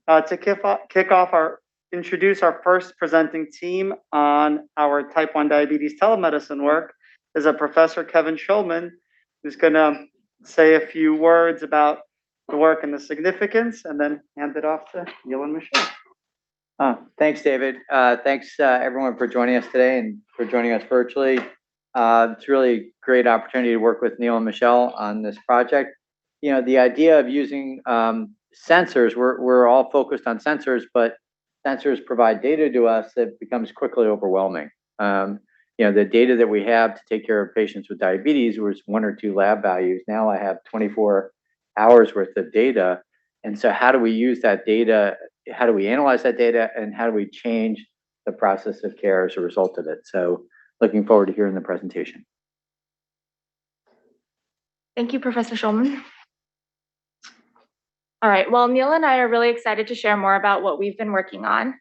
To introduce our first presenting team on our type 1 diabetes telemedicine work is a Professor Kevin Schulman, who's going to say a few words about the work and the significance, and then hand it off to Neil and Michelle. Thanks, David. Thanks, everyone, for joining us today and for joining us virtually. It's really a great opportunity to work with Neil and Michelle on this project. You know, the idea of using sensors, we're all focused on sensors, but sensors provide data to us that becomes quickly overwhelming. You know, the data that we have to take care of patients with diabetes was 1 or 2 lab values. Now I have 24 hours worth of data. And so how do we use that data? How do we analyze that data, and how do we change the process of care as a result of it? So looking forward to hearing the presentation. Thank you, Professor Schulman. All right, well, Neil and I are really excited to share more about what we've been working on.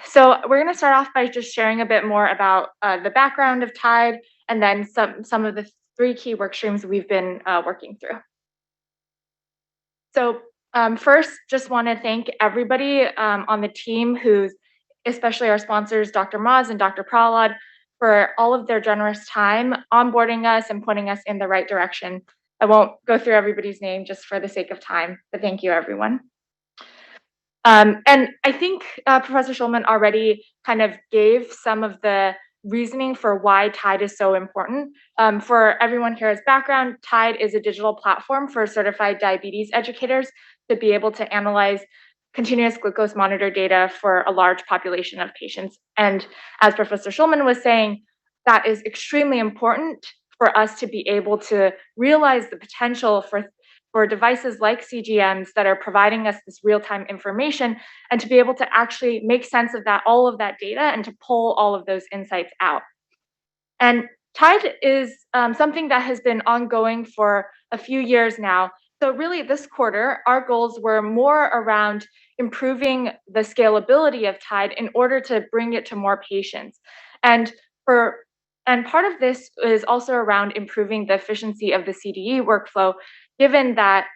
So we're going to start off by just sharing a bit more about the background of TIDE, and then some of the 3 key work streams we've been working through. So first, just want to thank everybody on the team, especially our sponsors, Dr. Maz and Dr. Prahlad, for all of their generous time onboarding us and pointing us in the right direction. I won't go through everybody's name just for the sake of time, but thank you, everyone. And I think Professor Schulman already kind of gave some of the reasoning for why TIDE is so important. For everyone here as background, TIDE is a digital platform for certified diabetes educators to be able to analyze continuous glucose monitor data for a large population of patients. And as Professor Schulman was saying, that is extremely important for us to be able to realize the potential for devices like CGMs that are providing us this real-time information, and to be able to actually make sense of all of that data, and to pull all of those insights out. And TIDE is something that has been ongoing for a few years now. So really this quarter, our goals were more around improving the scalability of TIDE in order to bring it to more patients. And part of this is also around improving the efficiency of the CDE workflow, given that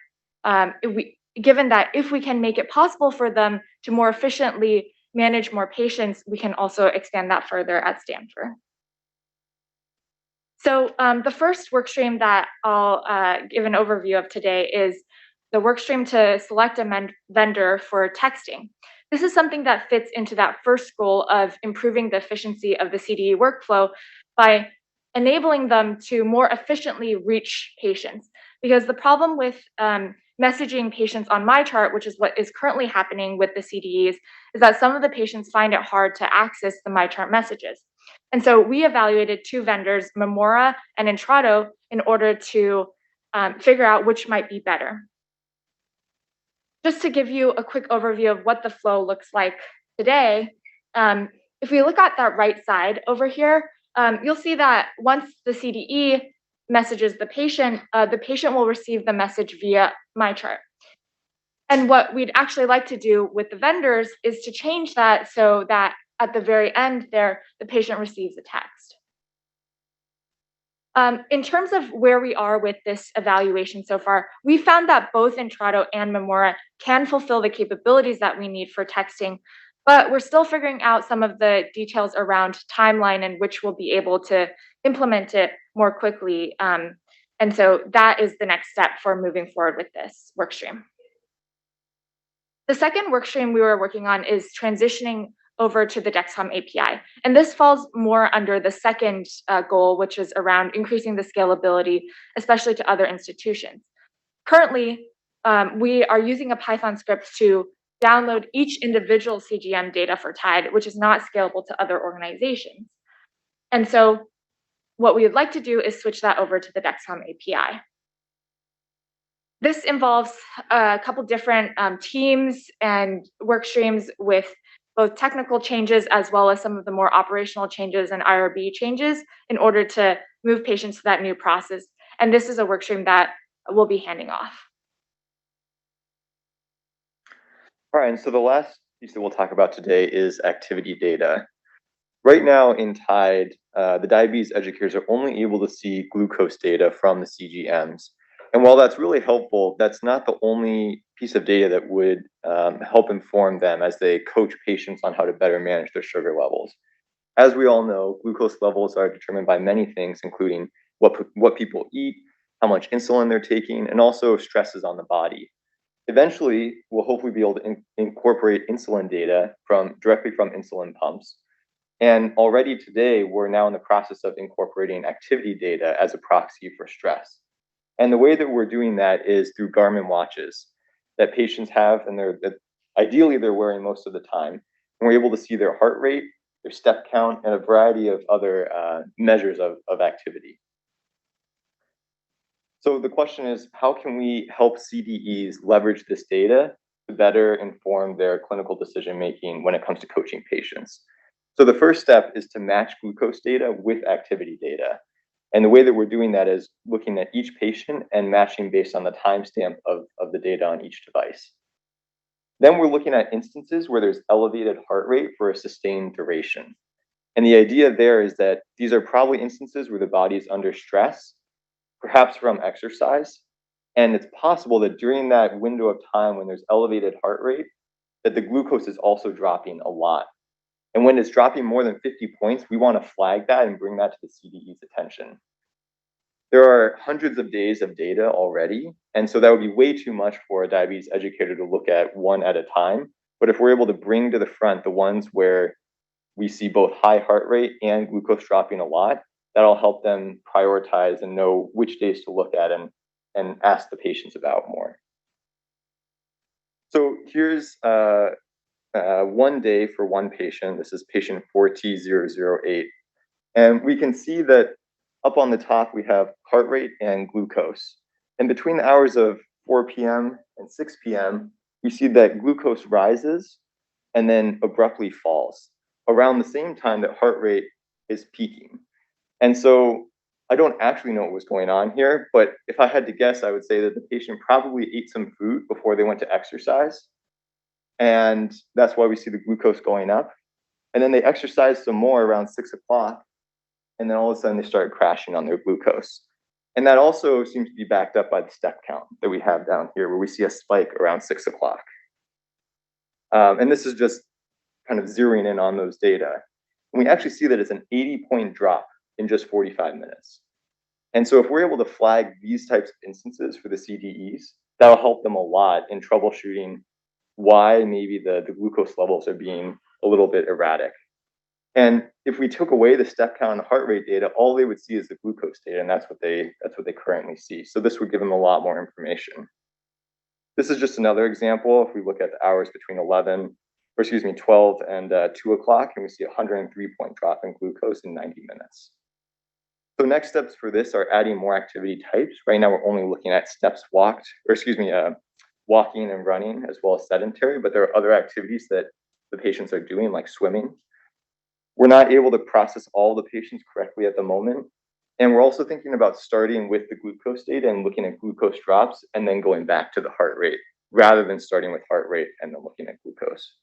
if we can make it possible for them to more efficiently manage more patients, we can also extend that further at Stanford. So the first work stream that I'll give an overview of today is the work stream to select a vendor for texting. This is something that fits into that first goal of improving the efficiency of the CDE workflow by enabling them to more efficiently reach patients. Because the problem with messaging patients on MyChart, which is what is currently happening with the CDEs, is that some of the patients find it hard to access the MyChart messages. And so we evaluated 2 vendors, Memora and Intrado, in order to figure out which might be better. Just to give you a quick overview of what the flow looks like today, if we look at that right side over here, you'll see that once the CDE messages the patient will receive the message via MyChart. And what we'd actually like to do with the vendors is to change that so that at the very end there, the patient receives a text. In terms of where we are with this evaluation so far, we found that both Intrado and Memora can fulfill the capabilities that we need for texting, but we're still figuring out some of the details around timeline and which we'll be able to implement it more quickly. And so that is the next step for moving forward with this workstream. The second workstream we were working on is transitioning over to the Dexcom API. And this falls more under the second goal, which is around increasing the scalability, especially to other institutions. Currently, we are using a Python script to download each individual CGM data for TIDE, which is not scalable to other organizations. And so what we would like to do is switch that over to the Dexcom API. This involves a couple different teams and work streams with both technical changes as well as some of the more operational changes and IRB changes in order to move patients to that new process. And this is a work stream that we'll be handing off. All right, and so the last piece that we'll talk about today is activity data. Right now in TIDE, the diabetes educators are only able to see glucose data from the CGMs. And while that's really helpful, that's not the only piece of data that would help inform them as they coach patients on how to better manage their sugar levels. As we all know, glucose levels are determined by many things, including what people eat, how much insulin they're taking, and also stresses on the body. Eventually, we'll hopefully be able to incorporate insulin data directly from insulin pumps. And already today, we're now in the process of incorporating activity data as a proxy for stress. And the way that we're doing that is through Garmin watches that patients have, and ideally they're wearing most of the time. And we're able to see their heart rate, their step count, and a variety of other measures of activity. So the question is, how can we help CDEs leverage this data to better inform their clinical decision-making when it comes to coaching patients? So the first step is to match glucose data with activity data. And the way that we're doing that is looking at each patient and matching based on the timestamp of the data on each device. Then we're looking at instances where there's elevated heart rate for a sustained duration. And the idea there is that these are probably instances where the body is under stress, perhaps from exercise. And it's possible that during that window of time when there's elevated heart rate, that the glucose is also dropping a lot. And when it's dropping more than 50 points, we want to flag that and bring that to the CDE's attention. There are hundreds of days of data already, and so that would be way too much for a diabetes educator to look at one at a time. But if we're able to bring to the front the ones where we see both high heart rate and glucose dropping a lot, that'll help them prioritize and know which days to look at and ask the patients about more. So here's one day for one patient. This is patient 4T008. And we can see that up on the top, we have heart rate and glucose. And between the hours of 4 p.m. and 6 p.m., we see that glucose rises and then abruptly falls around the same time that heart rate is peaking. And so I don't actually know what was going on here, but if I had to guess, I would say that the patient probably ate some food before they went to exercise. And that's why we see the glucose going up. And then they exercise some more around 6 o'clock. And then all of a sudden they started crashing on their glucose. And that also seems to be backed up by the step count that we have down here, where we see a spike around 6 o'clock. And this is just kind of zeroing in on those data. And we actually see that it's an 80-point drop in just 45 minutes. And so if we're able to flag these types of instances for the CDEs, that'll help them a lot in troubleshooting why maybe the glucose levels are being a little bit erratic. And if we took away the step count and the heart rate data, all they would see is the glucose data, and that's what they currently see. So this would give them a lot more information. This is just another example. If we look at the hours between 12 and 2 o'clock, and we see a 103-point drop in glucose in 90 minutes. So next steps for this are adding more activity types. Right now, we're only looking at walking and running, as well as sedentary, but there are other activities that the patients are doing, like swimming. We're not able to process all the patients correctly at the moment. And we're also thinking about starting with the glucose data and looking at glucose drops and then going back to the heart rate, rather than starting with heart rate and then looking at glucose.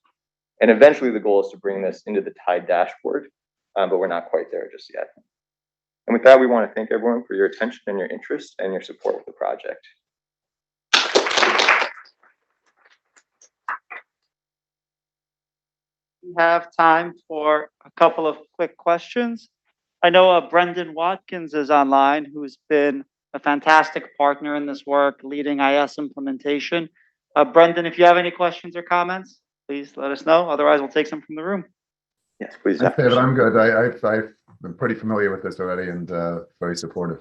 And eventually the goal is to bring this into the TIDE dashboard, but we're not quite there just yet. And with that, we want to thank everyone for your attention and your interest and your support with the project. We have time for a couple of quick questions. I know Brendan Watkins is online, who's been a fantastic partner in this work, leading IS implementation. Brendan, if you have any questions or comments, please let us know. Otherwise, we'll take some from the room. Yes, please. Thanks, David. I'm good. I'm pretty familiar with this already and very supportive.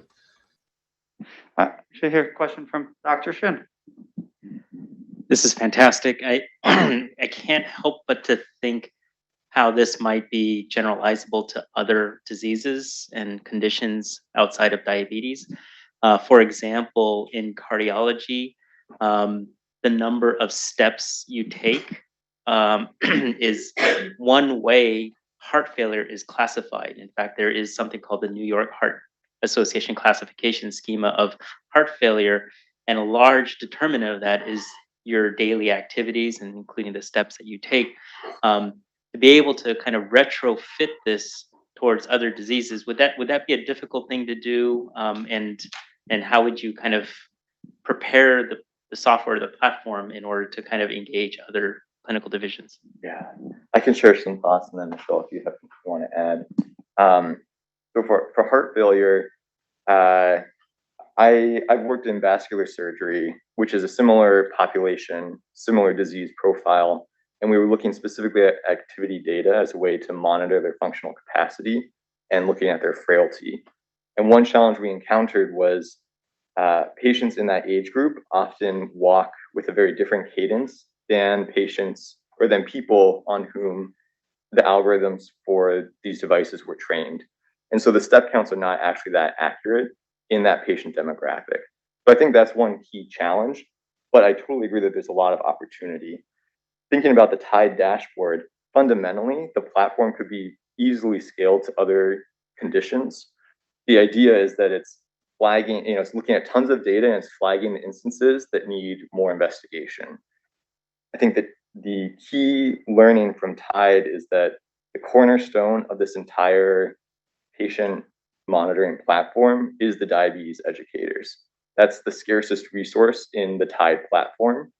I should hear a question from Dr. Shin. This is fantastic. I can't help but to think how this might be generalizable to other diseases and conditions outside of diabetes. For example, in cardiology, the number of steps you take is one way heart failure is classified. In fact, there is something called the New York Heart Association classification schema of heart failure, and a large determinant of that is your daily activities, and including the steps that you take. To be able to kind of retrofit this towards other diseases, would that be a difficult thing to do? And how would you kind of prepare the software, the platform in order to kind of engage other clinical divisions? Yeah, I can share some thoughts, and then Michelle, if you want to add. So for heart failure, I've worked in vascular surgery, which is a similar population, similar disease profile, and we were looking specifically at activity data as a way to monitor their functional capacity and looking at their frailty. And one challenge we encountered was patients in that age group often walk with a very different cadence than patients or than people on whom the algorithms for these devices were trained. And so the step counts are not actually that accurate in that patient demographic. So I think that's one key challenge, but I totally agree that there's a lot of opportunity. Thinking about the TIDE dashboard, fundamentally, the platform could be easily scaled to other conditions. The idea is that it's flagging, it's looking at tons of data and it's flagging the instances that need more investigation. I think that the key learning from TIDE is that the cornerstone of this entire patient monitoring platform is the diabetes educators. That's the scarcest resource in the TIDE platform.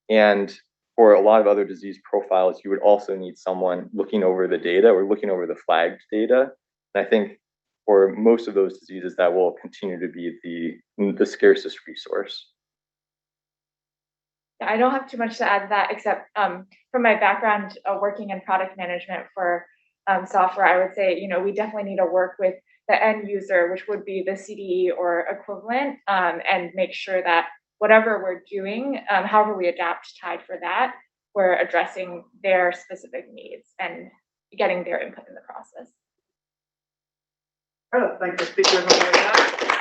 And for a lot of other disease profiles, you would also need someone looking over the data or looking over the flagged data. And I think for most of those diseases, that will continue to be the scarcest resource. I don't have too much to add to that, except from my background working in product management for software, I would say, we definitely need to work with the end user, which would be the CDE or equivalent, and make sure that whatever we're doing, however we adapt TIDE for that, we're addressing their specific needs and getting their input in the process. Thank the speakers.